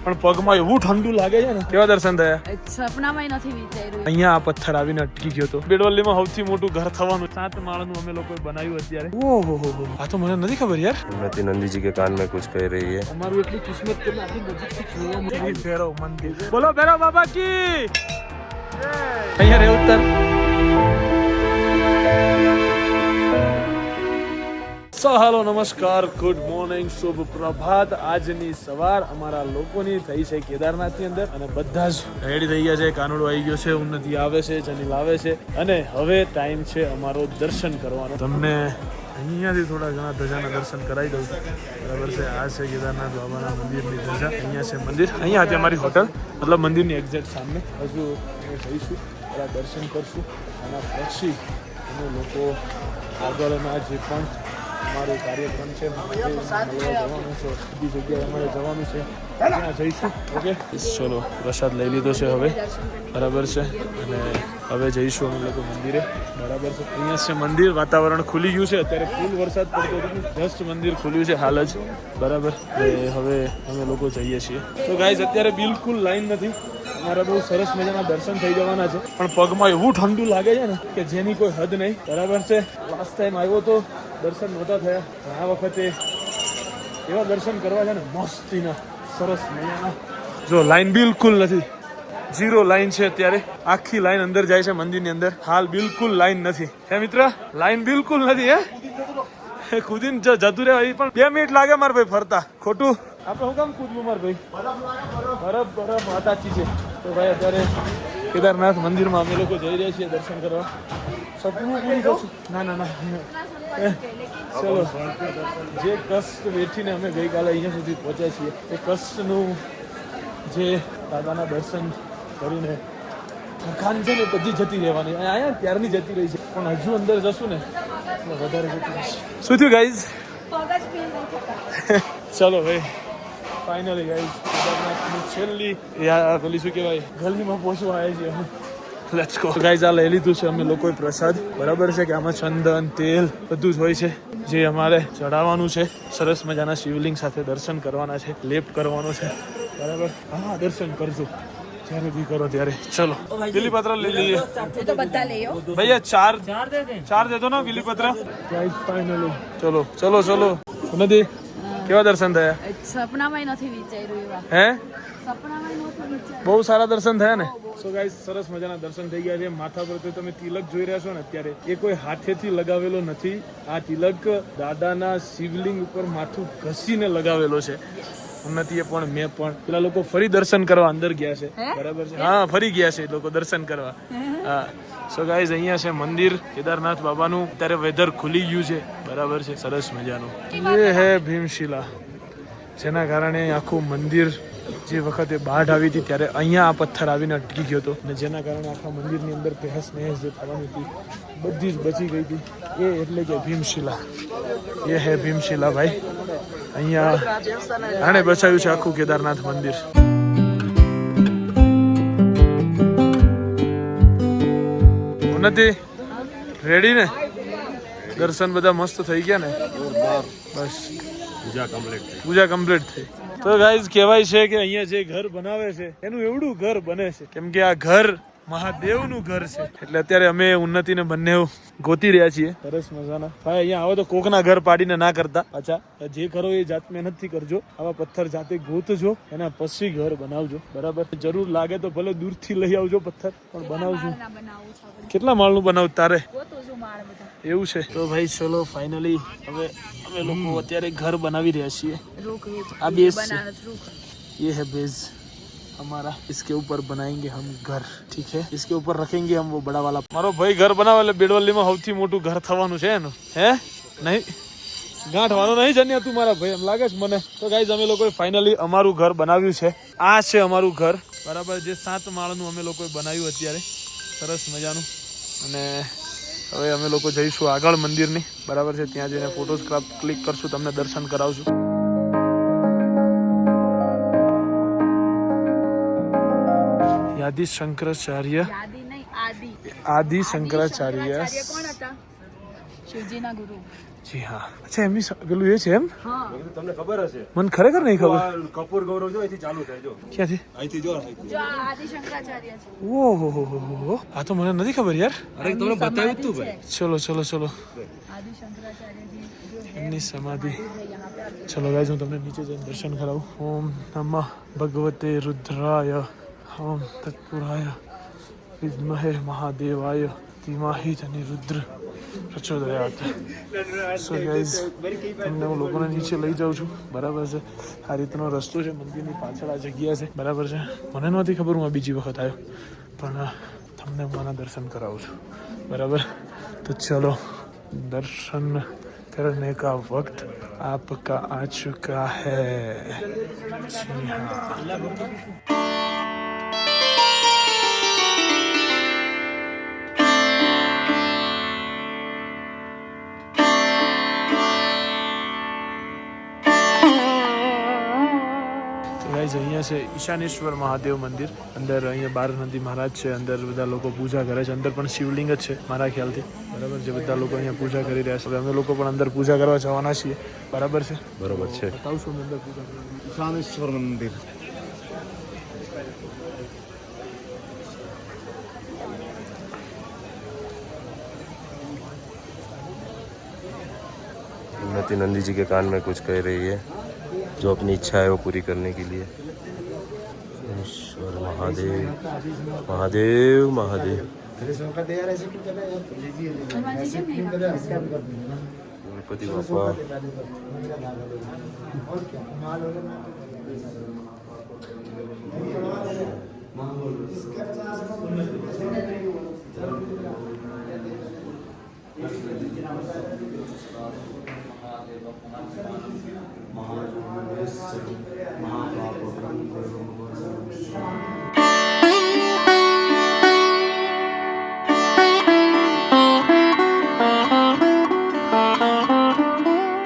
પણ પગમાં એવું ઠંડુ લાગે છે ને. કેવા દર્શન થયા? સપનામાં નથી વિચાર્યું. અહીંયા આ પથ્થર આવીને અટકી ગયો હતો. બેડવલીમાં સૌથી મોટું ઘર થવાનું 7 માળનું અમે લોકોએ બનાવ્યું અત્યારે. ઓહો, આ તો મને નથી ખબર યાર. उन्नति नंदी जी के कान में कुछ कह रही है. અમારું એટલી કિસ્મત કે આટલી નજીકથી જોવા મળ્યું. ભૈરવ મંદિર. બોલો ભૈરવ બાબા કી. અહીંયા રે ઉત્તર. સો હાલો, નમસ્કાર, ગુડ મોર્નિંગ, શુભ પ્રભાત. આજની સવાર અમારા લોકોની થઈ છે કેદારનાથની અંદર અને બધા જ રેડી થઈ ગયા છે. કાનુડો આવી ગયો છે, ઉન્નતિ આવે છે, જનીલ આવે છે અને હવે ટાઈમ છે અમારો દર્શન કરવાનો. તમને અહીંયાથી થોડા ઘણા ધજાના દર્શન કરાવી દઉં છું. બરાબર છે. આ છે કેદારનાથ બાબાના મંદિરની ધજા. અહીંયા છે મંદિર. અહીંયા હતી અમારી હોટલ, મતલબ મંદિરની એક્ઝેક્ટ સામે. હજુ અમે જઈશું, થોડા દર્શન કરશું અને પછી અમે લોકો આગળના જે પણ અમારો કાર્યક્રમ છે જવાનું છે, બીજી જગ્યાએ અમારે જવાનું છે, ત્યાં જઈશું. ઓકે, ચલો પ્રસાદ લઈ લીધો છે હવે. બરાબર છે. અને હવે જઈશું અમે લોકો મંદિરે. બરાબર છે. અહીંયા છે મંદિર. વાતાવરણ ખુલી ગયું છે. અત્યારે ફૂલ વરસાદ પડતો હતો, જસ્ટ મંદિર ખુલ્યું છે હાલ જ. બરાબર. હવે અમે લોકો જઈએ છીએ. તો ગાઈઝ અત્યારે બિલકુલ લાઈન નથી. અમારા બહુ સરસ મજાના દર્શન થઈ જવાના છે, પણ પગમાં એવું ઠંડુ લાગે છે ને કે જેની કોઈ હદ નહીં. બરાબર છે. લાસ્ટ ટાઈમ આવ્યો તો દર્શન નહોતા થયા. આ વખતે એવા દર્શન કરવા છે ને મસ્તીના, સરસ મજાના. જો લાઈન બિલકુલ નથી, 0 લાઈન છે અત્યારે. આખી લાઈન અંદર જાય છે મંદિરની અંદર. હાલ બિલકુલ લાઈન નથી. હે મિત્ર, લાઈન બિલકુલ નથી. હે કુદીને જતું રહેવાય, પણ 2 મિનિટ લાગે મારા ભાઈ ફરતા. ખોટું આપણે હું કામ કૂદવું મારા ભાઈ? બરફ વાતાચી છે. તો ભાઈ અત્યારે કેદારનાથ મંદિરમાં અમે લોકો જઈ રહ્યા છીએ દર્શન કરવા. સપનું પૂરી થશે. ના ચલો, જે કષ્ટ વેઠીને અમે ગઈકાલે અહીંયા સુધી પહોંચ્યા છીએ, એ કષ્ટનું જે દાદાના દર્શન કરીને થકાન છે ને બધી જતી રહેવાની. અહીંયા ત્યારની જતી રહી છે, પણ હજુ અંદર જશું ને એટલે વધારે જતી રહેશે. શું થયું ગાઈઝ? ચલો ભાઈ, ફાઇનલી ગાઈઝ કેદારનાથની છેલ્લી પેલી શું કહેવાય ગલીમાં પહોંચવા આવ્યા છીએ અમે. Let's go guys. આ લઈ લીધું છે અમે લોકોએ પ્રસાદ. બરાબર છે કે આમાં ચંદન, તેલ બધું જ હોય છે, જે અમારે ચડાવવાનું છે. સરસ મજાના શિવલિંગ સાથે દર્શન કરવાના છે, લેપ કરવાનો છે. બરાબર. હા, દર્શન કરજો જ્યારે બી કરો ત્યારે. ચલો બિલીપત્ર લઈ લઈએ. તો બધા લેયો ભૈયા. ચાર દે દો ના બિલીપત્ર. ગાઈઝ ફાઇનલી ચલો. નથી કેવા દર્શન થયા? સપનામાં નથી વિચાર્યું એવા. હે સપનામાં નહોતું વિચાર્યું. બહુ સારા દર્શન થયા ને. સો ગાઈસ, સરસ મજાના દર્શન થઈ ગયા છે. માથા પર તો તમે તિલક જોઈ રહ્યા છો ને અત્યારે, એ કોઈ હાથેથી લગાવેલો નથી. આ તિલક દાદાના શિવલિંગ ઉપર માથું ઘસીને લગાવેલો છે. ઉન્નતિએ પણ, મેં પણ. પેલા લોકો ફરી દર્શન કરવા અંદર ગયા છે. બરાબર છે. હા, ફરી ગયા છે લોકો દર્શન કરવા. હા. સો ગાઈઝ, અહીંયા છે મંદિર કેદારનાથ બાબાનું. અત્યારે વેધર ખુલી ગયું છે. બરાબર છે. સરસ મજાનું. એ હે ભીમશિલા, જેના કારણે આખું મંદિર જે વખતે બાઢ આવી હતી ત્યારે અહીંયા આ પથ્થર આવીને અટકી ગયો હતો, અને જેના કારણે આખા મંદિરની અંદર તહેસ નહેસ જે થવાની હતી બધી જ બચી ગઈ હતી. એ એટલે કે ભીમશિલા. એ હે ભીમશિલા ભાઈ. અહીંયા આને બચાવ્યું છે આખું કેદારનાથ મંદિર. ઉન્નતિ રેડી ને? દર્શન બધા મસ્ત થઈ ગયા ને? બસ પૂજા કમ્પ્લીટ થઈ. તો ગાઈઝ, કહેવાય છે કે અહીંયા જે ઘર બનાવે છે એનું એવડું ઘર બને છે, કેમ કે આ ઘર મહાદેવનું ઘર છે. એટલે અત્યારે અમે ઉન્નતિને બંને ગોતી રહ્યા છીએ. સરસ મજાના ભાઈ. અહીંયા આવો તો કોકના ઘર પાડીને ના કરતા. પાછા જે કરો એ જાત મહેનતથી કરજો. આવા પથ્થર જાતે ગોતજો, એના પછી ઘર બનાવજો. બરાબર. જરૂર લાગે તો ભલે દૂરથી લઈ આવજો પથ્થર, પણ બનાવજો. કેટલા માળનું બનાવું તારે? એવું છે. તો ભાઈ ચલો ફાઇનલી હવે અમે લોકો અત્યારે ઘર બનાવી રહ્યા છીએ. આ બેઝ છે, ये है बेस हमारा. इसके ऊपर बनाएंगे हम घर. ठीक है, इसके ऊपर रखेंगे हम वो बड़ा वाला. મારો ભાઈ ઘર બનાવે એટલે બેડવલીમાં સૌથી મોટું ઘર થવાનું છે એનું. હે નહીં ગાંઠવાનું નહીં જન્યા તું મારા ભાઈ, એમ લાગે છે મને. તો ગાઈઝ, અમે લોકોએ ફાઇનલી અમારું ઘર બનાવ્યું છે. આ છે અમારું ઘર. બરાબર. જે 7 માળનું અમે લોકોએ બનાવ્યું અત્યારે. સરસ મજાનું. અને હવે અમે લોકો જઈશું આગળ મંદિરની. બરાબર છે. ત્યાં જઈને ફોટોસ ક્લિક કરશું, તમને દર્શન કરાવશું. આદિ શંકરાચાર્ય. આદિ શંકરાચાર્ય. કોણ હતા? શિવજીના ગુરુ. જી હા અચ્છા એમની પેલું એ છે એમ હા તમને ખબર હશે મને ખરેખર નહીં ખબર કપૂર ગૌરવ જો અહીંથી ચાલુ થાય જો ક્યાંથી અહીંથી જો જો આ આદિ શંકરાચાર્ય છે ઓહો આ તો મને નથી ખબર યાર અરે તમને બતાવ્યું તું ભાઈ ચલો ચલો ચલો આદિ શંકરાચાર્યજી जो है એમની સમાધિ है यहाँ पे आप ચલો ગાઈઝ હું તમને નીચે જઈને દર્શન કરાવું ઓમ નમઃ ભગવતે રુદ્રાય ઓમ તત્પુરાય વિદ્મહે મહાદેવાય ધીમાહિ અનિરુદ્ર પ્રચોદયાત સો ગાઈઝ તમને હું લોકોને નીચે લઈ જાઉં છું બરાબર છે આ રીતનો રસ્તો છે મંદિરની પાછળ આ જગ્યા છે બરાબર છે મને નહોતી ખબર હું આ બીજી વખત આવ્યો પણ તમને હું આના દર્શન કરાવું છું બરાબર તો ચલો दर्शन करने का वक्त आपका आ चुका है जी हाँ गाइस અહીંયા છે ઈશાનેશ્વર મહાદેવ મંદિર અંદર અહીંયા બાર નંદી મહારાજ છે અંદર બધા લોકો પૂજા કરે છે અંદર પણ શિવલિંગ જ છે મારા ખ્યાલથી બરાબર છે બધા લોકો અહીંયા પૂજા કરી રહ્યા છે અમે લોકો પણ અંદર પૂજા કરવા જવાના છીએ બરાબર છે બરોબર છે બતાવશું અંદર પૂજા ઈશાનેશ્વર મંદિર उन्नति नंदी जी के कान में कुछ कह रही है जो अपनी इच्छा है वो पूरी करने के लिए ईश्वर महादेव महादेव महादेव હનુમાનજી કેમ નહીં રાખતા? गणपति बापा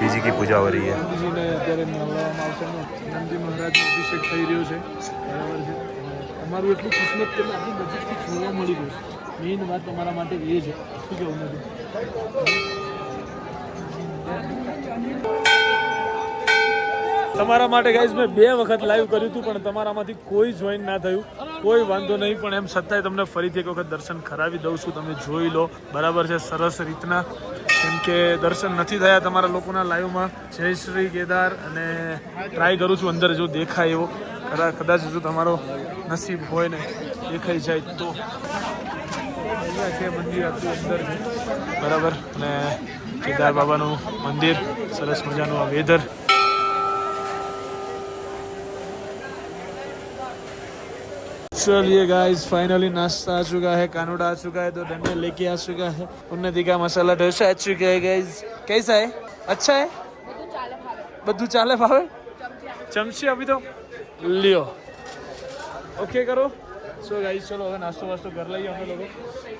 जी की पूजा हो रही है નંદીજીને અત્યારે નવડાવવામાં આવશે ને નંદી મહારાજનો અભિષેક થઈ રહ્યો છે બરાબર છે અમારું એટલું કિસ્મત કે આટલી નજીકથી જોવા મળી ગયું મેઇન વાત તમારા માટે એ છે શું કહેવું નથી તમારા માટે ગાઈઝ મેં 2 વખત લાઈવ કર્યું હતું પણ તમારામાંથી કોઈ જોઈન ના થયું કોઈ વાંધો નહીં પણ એમ છતાંય તમને ફરીથી એક વખત દર્શન કરાવી દઉં છું તમે જોઈ લો બરાબર છે સરસ રીતના કેમ કે દર્શન નથી થયા તમારા લોકોના લાઈવમાં જય શ્રી કેદાર અને ટ્રાય કરું છું અંદર જો દેખાય એવો કદાચ જો તમારો નસીબ હોય ને દેખાઈ જાય તો અહીંયા છે મંદિર આટલું અંદર છે બરાબર અને કેદાર બાબાનું મંદિર સરસ મજાનું આ વેધર चलिए गाइस फाइनली नाश्ता आ चुका है कानूड़ा आ चुका है तो डंडे लेके आ चुका है उन्नति का मसाला डोसा आ चुका है गाइस कैसा है अच्छा है બધું ચાલે ભાવે ચમચી અભી તો લ્યો ઓકે કરો સો ગાઈસ ચલો હવે નાસ્તો વાસ્તો કરી લઈએ અમે લોકો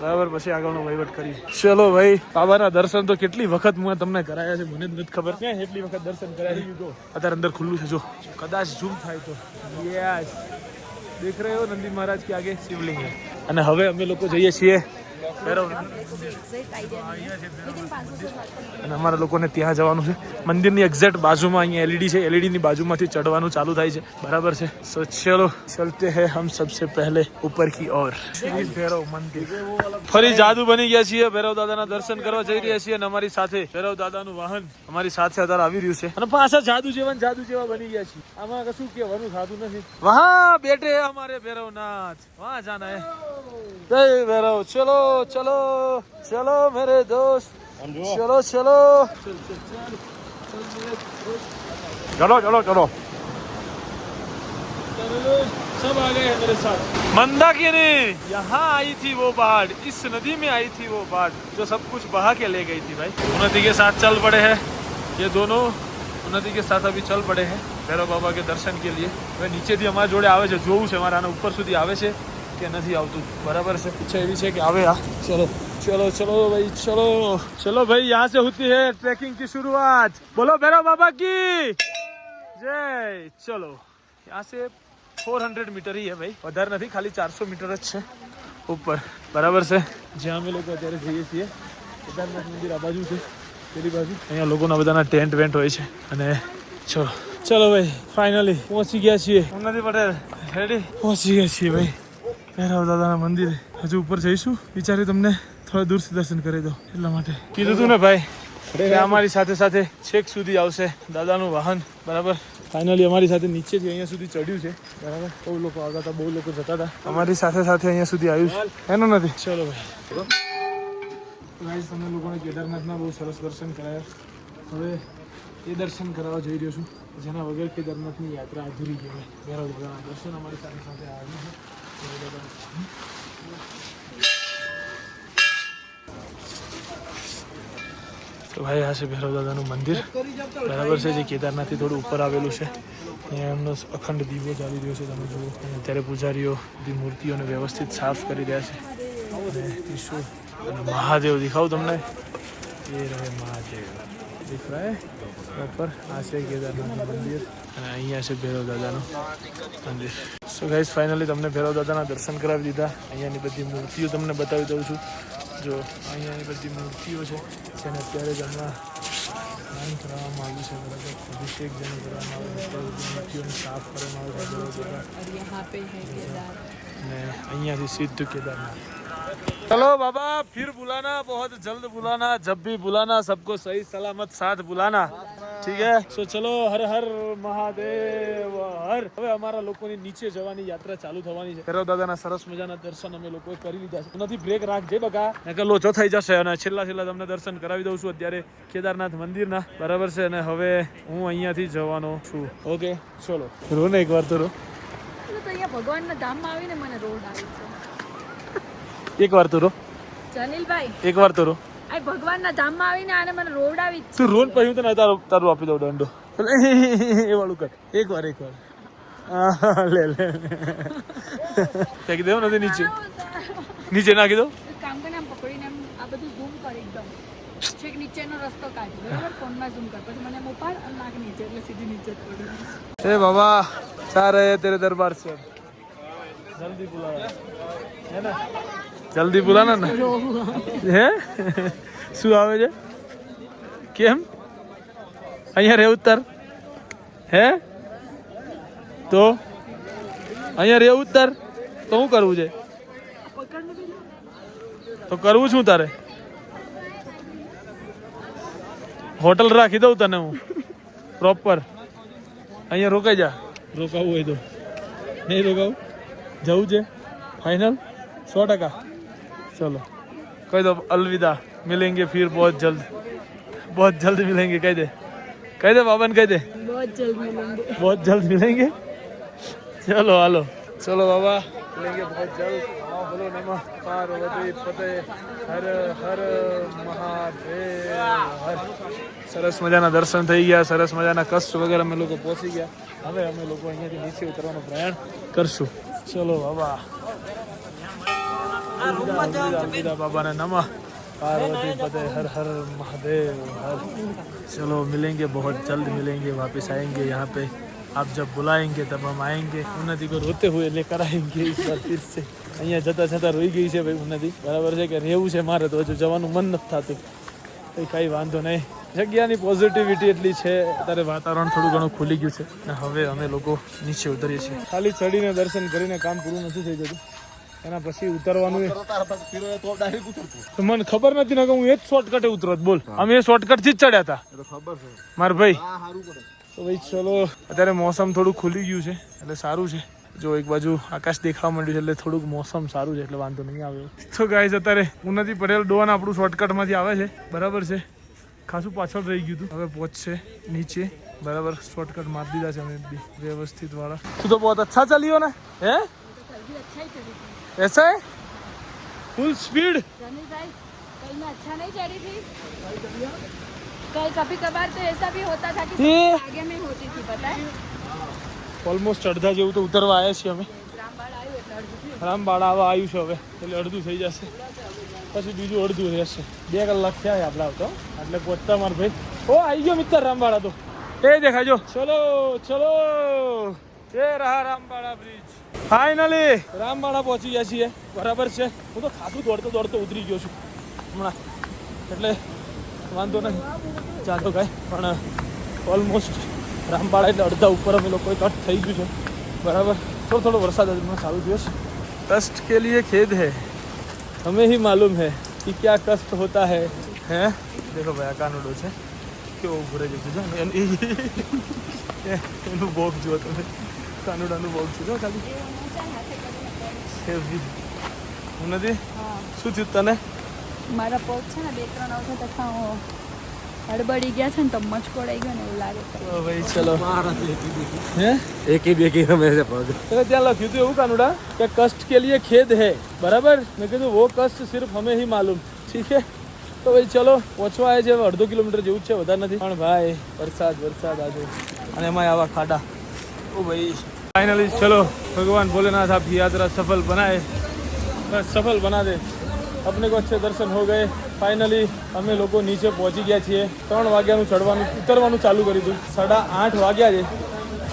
બરાબર પછી આગળનો વહીવટ કરીએ ચલો ભાઈ બાબાના દર્શન તો કેટલી વખત મેં તમને કરાયા છે મને જ નથી ખબર ક્યાં એટલી વખત દર્શન કરાવી જો અત્યારે અંદર ખુલ્લું છે જો કદાચ ઝૂમ થાય તો યસ देख रहे हो नंदी महाराज के आगे शिवलिंग है અને હવે અમે લોકો જઈએ છીએ અને અમારા લોકોને ત્યાં જવાનું છે મંદિરની એક્ઝેક્ટ બાજુમાં અહીંયા એલઈડી છે એલઈડી ની બાજુમાંથી ચડવાનું ચાલુ થાય છે બરાબર છે સો ચલો ચલતે હે હમ સબસે પહેલે ઉપર કી ઓર શ્રી ભૈરવ મંદિર ફરી જાદુ બની ગયા છીએ ભૈરવ દાદાના દર્શન કરવા જઈ રહ્યા છીએ અને અમારી સાથે ભૈરવ દાદાનું વાહન અમારી સાથે અત્યારે આવી રહ્યું છે અને પાછા જાદુ જેવા બની ગયા છીએ આમાં કશું કહેવાનું થતું નથી વહાં બેઠે हमारे भैरवनाथ वहाँ जाना है जय भैरव चलो चलो चलो मेरे दोस्त चलो चलो चलो चलो चलो सब आ गए हैं मेरे साथ मंदाकिनी यहाँ आई थी वो बाढ़ इस नदी में आई थी वो बाढ़ जो सब कुछ बहा के ले गई थी भाई उन्नति के साथ चल पड़े हैं ये दोनों उन्नति के साथ अभी चल पड़े हैं ભૈરવ બાબા કે દર્શન કે लिए હવે નીચેથી અમારા જોડે આવે છે જોવું છે મારા આના ઉપર સુધી આવે છે કે નથી આવતું બરાબર છે ઈચ્છા એવી છે કે આવે આ ચલો चलो चलो भाई चलो चलो भाई यहाँ से होती है ट्रैकिंग की शुरुआत बोलो भैरव बाबा की जय चलो यहाँ से 400 मीटर ही है भाई વધારે નથી ખાલી 400 મીટર જ છે ઉપર બરાબર છે જ્યાં અમે લોકો અત્યારે જઈએ છીએ કેદારનાથ મંદિર આ બાજુ છે પેલી બાજુ અહીંયા લોકોના બધાના ટેન્ટ વેન્ટ હોય છે. અને ચલો ભાઈ ફાઇનલી પહોંચી ગયા છીએ. ઉન્નતિ પટેલ રેડી પહોંચી ગયા છીએ ભાઈ ભૈરવ દાદાના મંદિરે. હજુ ઉપર જઈશું, વિચાર્યું તમને થોડા દૂરથી દર્શન કરી દો એટલા માટે કીધું હતું ને ભાઈ કે અમારી સાથે સાથે છેક સુધી આવશે દાદાનું વાહન. બરાબર ફાઇનલી અમારી સાથે નીચેથી અહીંયા સુધી ચડ્યું છે. બરાબર બહુ લોકો આવતા હતા, બહુ લોકો જતા હતા, અમારી સાથે સાથે અહીંયા સુધી આવ્યું છે. એનો નથી. ચલો ભાઈ ગાઈસ તમે લોકોને કેદારનાથના બહુ સરસ દર્શન કરાયા. હવે એ દર્શન કરાવવા જઈ રહ્યો છું જેના વગર કેદારનાથની યાત્રા અધૂરી કહેવાય. ભૈરવ દાદાના દર્શન અમારી સાથે સાથે આવ્યું છે. તો ભાઈ આ છે ભૈરવ દાદાનું મંદિર. બરાબર છે, જે કેદારનાથથી થોડું ઉપર આવેલું છે. અહીંયા એમનો અખંડ દીવો ચાલી રહ્યો છે, તમે જુઓ. અને અત્યારે પૂજારીઓ બધી મૂર્તિઓને વ્યવસ્થિત સાફ કરી રહ્યા છે. અને ત્રિશુળ અને મહાદેવ દેખાવું તમને, એ રહે મહાદેવ દેખ રહા હે ઉપર. આ છે કેદારનાથનું મંદિર અને અહીંયા છે ભૈરવ દાદાનું મંદિર. સો ગાઈસ ફાઇનલી તમને ભૈરવ દાદાના દર્શન કરાવી દીધા. અહીંયાની બધી મૂર્તિઓ તમને બતાવી દઉં છું. જો અહીંયાની બધી મૂર્તિઓ છે જેને અત્યારે જ હમણાં સ્નાન કરવામાં આવ્યું છે. બરાબર અભિષેક જેને કરવામાં આવે છે, મૂર્તિઓને સાફ કરવામાં આવે છે. અને અહીંયાથી સીધું કેદારનાથ. चलो बाबा फिर बुलाना, बहुत जल्द बुलाना, जब भी बुलाना सबको सही सलामत साथ बुलाना, ठीक है. સો ચલો હર હર મહાદેવ હર. હવે અમારા લોકોની નીચે જવાની યાત્રા ચાલુ થવાની છે. ભૈરવ દાદાના સરસ મજાના દર્શન અમે લોકોએ કરી લીધા છે. નથી બ્રેક રાખજે બકા, નકર લોચો થઈ જશે. અને છેલ્લા તમને દર્શન કરાવી દઉં છું અત્યારે કેદારનાથ મંદિરના. બરાબર છે. અને હવે હું અહીંયાથી જવાનો છું. ઓકે ચલો રો ને એક વાર તો રો. અહીંયા ભગવાનના ધામમાં આવીને મને રોડ આવી છે. એક વાર તો રો જનીલભાઈ, એક વાર તો રો. આ ભગવાનના ધામમાં આવીને આને મને રોડ આવી છે. તું રોન પછી હું તને તારું આપી દઉં દંડો. એ વાળું કર એક વાર લે ફેંકી દેવું નથી નીચે, નીચે નાખી દો. કામ કરીને આમ પકડીને આમ આ બધું ઝૂમ કર એકદમ છેક નીચેનો રસ્તો કાઢ. બરાબર ફોનમાં ઝૂમ કર, પછી મને ઉપાડ અને નાખ નીચે, એટલે સીધી નીચે જ પડી. ए बाबा चाह रहे हैं तेरे दरबार से, जल्दी बुलाना है ना, जल्दी बुलाना ना. હે શું આવે છે? કેમ અહીંયા રે ઉત્તર હે? તો અહીંયા રે ઉત્તર તો શું કરવું છે? તો કરવું શું તારે? હોટલ રાખી દઉં તને હું પ્રોપર. અહીંયા રોકાઈ જા. રોકાવું હોય તો. નહીં રોકાવું? જવું છે फाइनल 100%. चलो कह दो अलविदा, मिलेंगे फिर बहुत जल्द मिलेंगे. कह दे बाबा ने, कह दे बहुत जल्द मिलेंगे. चलो हालो, चलो बाबा मिलेंगे बहुत जल्द. बोलो नमः पार्वती पते हर हर महादेव हर. સરસ મજાના દર્શન થઈ ગયા, સરસ મજાના કષ્ટ વગેરે અમે લોકો પહોંચી ગયા. હવે અમે લોકો અહીંયાથી નીચે ઉતરવાનું પ્રયાણ કરશું. ચલો બાબા, अलविदा बाबा ने नमः पार्वती पते हर हर महादेव हर. चलो मिलेंगे बहुत जल्द मिलेंगे, वापस आएंगे यहाँ पे. आप जब बुलाएंगे तब हम आएंगे. उन्नति को रोते हुए लेकर आएंगे इस बार फिर से. અહીંયા જતા જતા રોઈ ગઈ છે ભાઈ ઉન્નતિ. બરાબર છે કે રહેવું છે મારે તો હજુ જવાનું મન નથી થતું. કંઈ વાંધો નહીં, જગ્યાની પોઝિટિવિટી એટલી છે. અત્યારે વાતાવરણ થોડું ઘણું ખુલી ગયું છે. અને હવે અમે લોકો નીચે ઉતરીએ છીએ. ખાલી ચડીને દર્શન કરીને કામ પૂરું નથી થઈ જતું, એના પછી ઉતરવાનું. મને ખબર નથી ને કે હું એ જ શોર્ટકટે ઉતરત. બોલ, અમે એ શોર્ટકટ થી જ ચડ્યા હતા મારા ભાઈ. તો ભાઈ ચલો, અત્યારે મોસમ થોડું ખુલી ગયું છે એટલે સારું છે. જો એક બાજુ આકાશ દેખાવા માંડ્યું છે એટલે થોડુંક મોસમ સારું છે એટલે વાંધો નહીં આવ્યો. તો ગાઈસ અત્યારે ઉન્નતિ પટેલ ડોન આપણું શોર્ટકટમાંથી આવે છે. બરાબર છે, ખાસું પાછળ રહી ગયું હતું. હવે પહોંચશે નીચે. બરાબર, શોર્ટકટ મારી દીધા છે અમે વ્યવસ્થિત વાળા. તું તો બહુ અચ્છા ચાલ્યો ને હે? ऐसा है फुल स्पीड. जनीलभाई, कहीं मैं अच्छा नहीं चढ़ी थी. कहीं कभी कभार तो ऐसा भी होता था कि आगे में होती थी, पता है. ઓલમોસ્ટ અડધા જેવું તો ઉતરવા આવ્યા છીએ અમે. રામબાળ આવ્યું એટલે અડધું. રામબાળા આવા આવ્યું છે હવે, એટલે અડધું થઈ જશે, પછી બીજું અડધું રહેશે. 2 કલાક થયા છે આપણે આવતો, એટલે પહોંચતા માર ભાઈ. ઓ આવી ગયો મિત્ર રામબાળા તો. એ દેખાજો. ચલો ચલો, એ રહા રામબાળા બ્રિજ. ફાઇનલી રામબાળા પહોંચી ગયા છીએ. બરાબર છે. હું તો ખાસું દોડતો ઉતરી ગયો છું હમણાં, એટલે વાંધો નહીં ચાલો કાંઈ પણ ઓલમોસ્ટ રામપાળા એટલે અડધા ઉપર અમે લોકો કટ થઈ ગયું છે બરાબર. થોડો વરસાદ હમણાં ચાલુ થયો છે. कष्ट के लिए खेद है, हमें ही मालूम है कि क्या कष्ट होता है. હે દેખો ભાઈ આ કાનુડો છે કેવો ઉભરે જશે જો ને એનું બોક જુઓ તમે, કાનુડાનું બોક છે જો ખાલી હેવી. હું નથી શું થયું તને? મારા પગ છે ને 2-3 વખત આખા હડબડી ગયા છે ને તો મચકોડાઈ ગયો ને એવું લાગે છે. તો ભાઈ ચલો હે એકી બેકી રમે છે પગ. તો ત્યાં લખ્યું હતું એવું કાનુડા કે કષ્ટ કે लिए ખેદ है બરાબર. મેં કીધું वो कष्ट सिर्फ हमें ही मालूम. ઠીક है તો ભાઈ ચલો પહોંચવા આવે છે હવે 1.5 કિલોમીટર જેવું જ છે વધારે નથી પણ ભાઈ વરસાદ આજુ અને એમાં આવા ખાડા. ઓ ભાઈ फाइनली चलो भगवान भोलेनाथ आपकी यात्रा सफल बनाए, बस सफल बना दे. अपने को अच्छे दर्शन हो गए. फाइनली અમે લોકો નીચે પહોંચી ગયા છીએ. 3 વાગ્યાનું ઉતરવાનું ચાલુ કરી દીધું. 8:30 વાગ્યા છે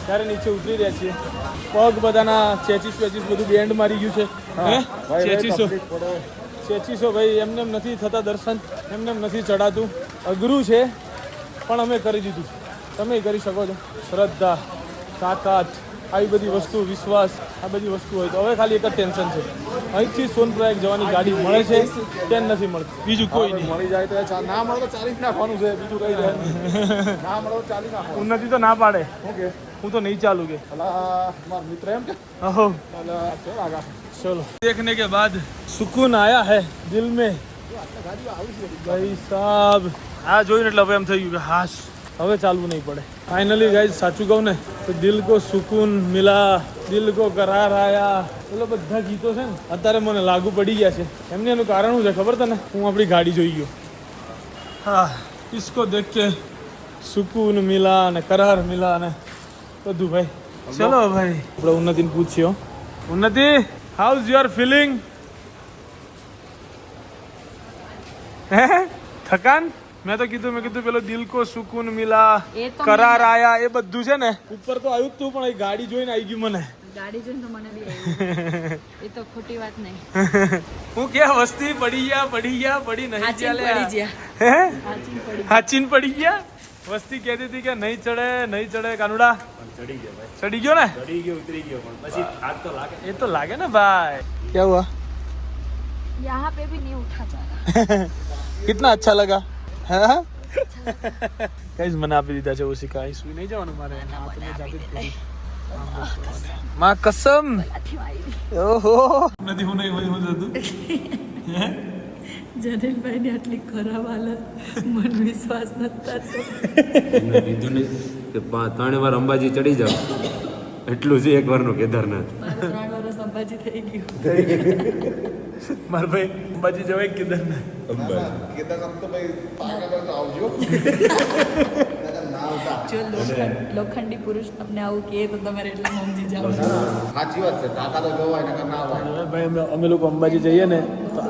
ત્યારે નીચે ઉતરી રહ્યા છીએ. પગ બધાના ચેચીસ બધું બેન્ડ મારી ગયું છે. ચેચીસો ભાઈ એમને નથી થતા દર્શન, એમને નથી ચડાતું, અઘરું છે પણ અમે કરી દીધું. તમે કરી શકો છો. શ્રદ્ધા, તાકાત, આવી બધી વસ્તુ, વિશ્વાસ, આ બધી વસ્તુ હોય તો હવે ખાલી એક જ ટેન્શન છે અહીંથી સોનપ્રયાગ જવાની ગાડી મળે છે કે નથી મળતી, બીજું કોઈ નહીં. મળી જાય તો ના મળે તો 40 નાખવાનું છે, બીજું કઈ જાય ના મળે તો 40 નાખવાનું. ઉન્નતિ તો ના પાડે, ઓકે હું તો નહીં ચાલુ કે મારા મિત્ર એમ કે अहो चलो देखने के बाद सुकून आया है दिल में भाई साहब. આ જોઈને એટલે હવે એમ થઈ ગયું કે હાશ હવે ચાલવું નહીં પડે. ફાઇનલી ગાઈઝ સાચું કહું ને તો દિલ કો સુકૂન મિલા, દિલ કો કરાર આયા, એટલે બધા ગીતો છે ને અત્યારે મને લાગુ પડી ગયા છે. એમને એનું કારણ શું છે ખબર તને? હું આપણી ગાડી જોઈ ગયો. હા इसको देख के સુકૂન મિલા ને કરાર મિલા ને બધું ભાઈ. ચલો ભાઈ આપણે ઉન્નતિને પૂછ્યો. ઉન્નતિ હાઉ ઇઝ યોર ફિલિંગ? હે થકાન? મેં કીધું પેલો દિલ કો સુકૂન મિલા, એ તો કરાર આયા, એ બધું છે ને ઉપર તો આવ્યું જ તું પણ એ ગાડી જોઈને આવી ગયું મને. ગાડી જોઈને તો મને બી આવ્યું. એ તો ખોટી વાત નહીં. હું કે વસ્તી પડી ગયા પડી નહીં હાચીન ચાલે. પડી ગયા. હે હાચીન પડી હાચીન પડી ગયા. વસ્તી કહેતી હતી કે નહીં ચડે કાનુડા. ચડી ગયો ને? ચડી ગયો ઉતરી ગયો પણ પછી થાક તો લાગે. એ તો લાગે ને ભાઈ. क्या हुआ? यहाँ पे भी नहीं उठा जा रहा. कितना अच्छा लगा है? गाइस મને આપી દીધા છે ઓશિકા. અહીં સુઈ નહીં જવાનું મારે. માં કસમ. ઓહો નથી હું નહીં હું જતું. જનલભાઈ ની આટલી ખરાબ હાલત મન વિશ્વાસ નથી થતો. કીધું ને કે 3 વાર અંબાજી ચડી જાવ એટલું છે, 1 વારનું કેદારનાથ. મારે 3 વર્ષ અંબાજી થઈ ગયું. માર ભાઈ અંબાજી જવાય કેદારનાથ. કેદારનાથ તો ભાઈ પાકા તો આવજો. જો લોખંડી પુરુષ તમને આવું કહે તો તમારે એટલા સમજી જાઓ. સાચી વાત છે, તાકાત તો જોવાય નકર ના હોય. ભાઈ અમે લોકો અંબાજી જઈએ ને તો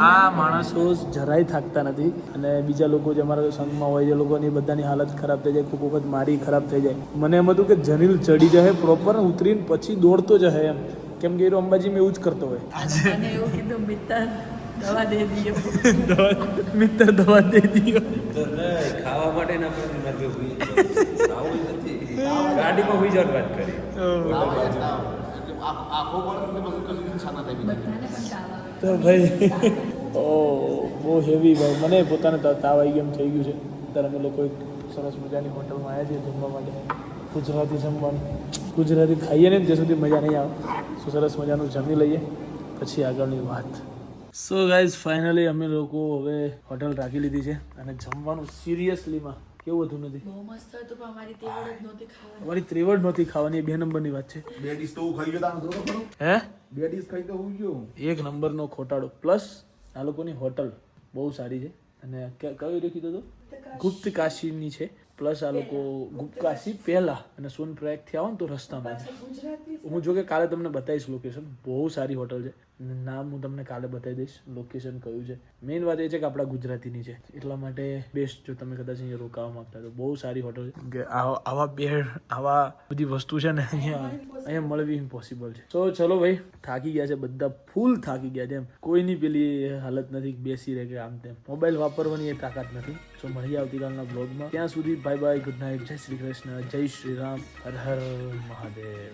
આ માણસો જરાય થાકતા નથી. અને બીજા લોકો જે અમારા સંઘમાં હોય એ લોકોની બધાની હાલત ખરાબ થઈ જાય, ખૂબ વખત મારી ખરાબ થઈ જાય. મને એમ હતું કે જનીલ ચડી જાય પ્રોપર ઉતરીને પછી દોડતો જશે એમ, કેમ કે એ અંબાજીમાં એવું જ કરતો હોય. અને એવું કીધું મિત્ર દવા દે દિયો. મિત્ર દવા દે દિયો. ખાવા માટે ના ગાડીમાં હોઈ જવાની વાત કરી. આખો પર બધું કશું ઈચ્છા ના થાય. બધાને પણ તાવ આવે. તો ભાઈ બહુ હેવી ભાઈ. મને પોતાને તાવ આવી ગયો એમ થઈ ગયું છે. ત્યારે અમે લોકો એક સરસ મજાની હોટલમાં આવ્યા છીએ જમવા માટે. ગુજરાતી જમવાનું, ગુજરાતી ખાઈએ ને જ્યાં સુધી મજા નહીં આવે તો સરસ મજાનું જમી લઈએ પછી આગળની વાત. સો ગાઈઝ ફાઇનલી અમે લોકો હવે હોટલ રાખી લીધી છે અને જમવાનું સિરિયસલીમાં કેવું હતું નથી. બહુ મસ્ત હતું પણ અમારી તેવડ જ નહોતી ખાવાની. અમારી ત્રેવડ નહોતી ખાવાની, એ 2 નંબરની વાત છે. 2 ડીશ તો હું ખાઈ ગયો તાનો જોતો ખરો. હે 2 ડીશ ખાઈ તો હું ગયો. 1 નંબરનો ખોટાડો. પ્લસ આ લોકોની હોટલ બહુ સારી છે અને કયું રેખી તો ગુપ્ત કાશીની છે પ્લસ આ લોકો ગુપ્કાસી પહેલા અને સોનપ્રયાગથી આવો ને તો રસ્તામાં છે. હું જો કે કાલે તમને બતાવીશ લોકેશન, બહુ સારી હોટલ છે, નામ હું તમને કાલે બતાવી દઈશ લોકેશન કયું છે. મેઇન વાત એ છે કે આપણા ગુજરાતીની છે એટલા માટે બેસ્ટ, જો તમે કદાચ અહીંયા રોકાવા માંગતા તો બહુ સારી હોટલ છે. કે આવા બેડ આવા બધી વસ્તુ છે ને અહીંયા મળવી ઇમ્પોસિબલ છે. તો ચલો ભાઈ, થાકી ગયા છે બધા, ફૂલ થાકી ગયા છે એમ, કોઈની પેલી હાલત નથી બેસી રહે કે આમ તેમ, મોબાઈલ વાપરવાની એ તાકાત નથી. સો મળીએ આવતીકાલના બ્લોગમાં, ત્યાં સુધી બાય બાય, ગુડ નાઇટ, જય શ્રી કૃષ્ણ, જય શ્રી રામ, હર હર મહાદેવ.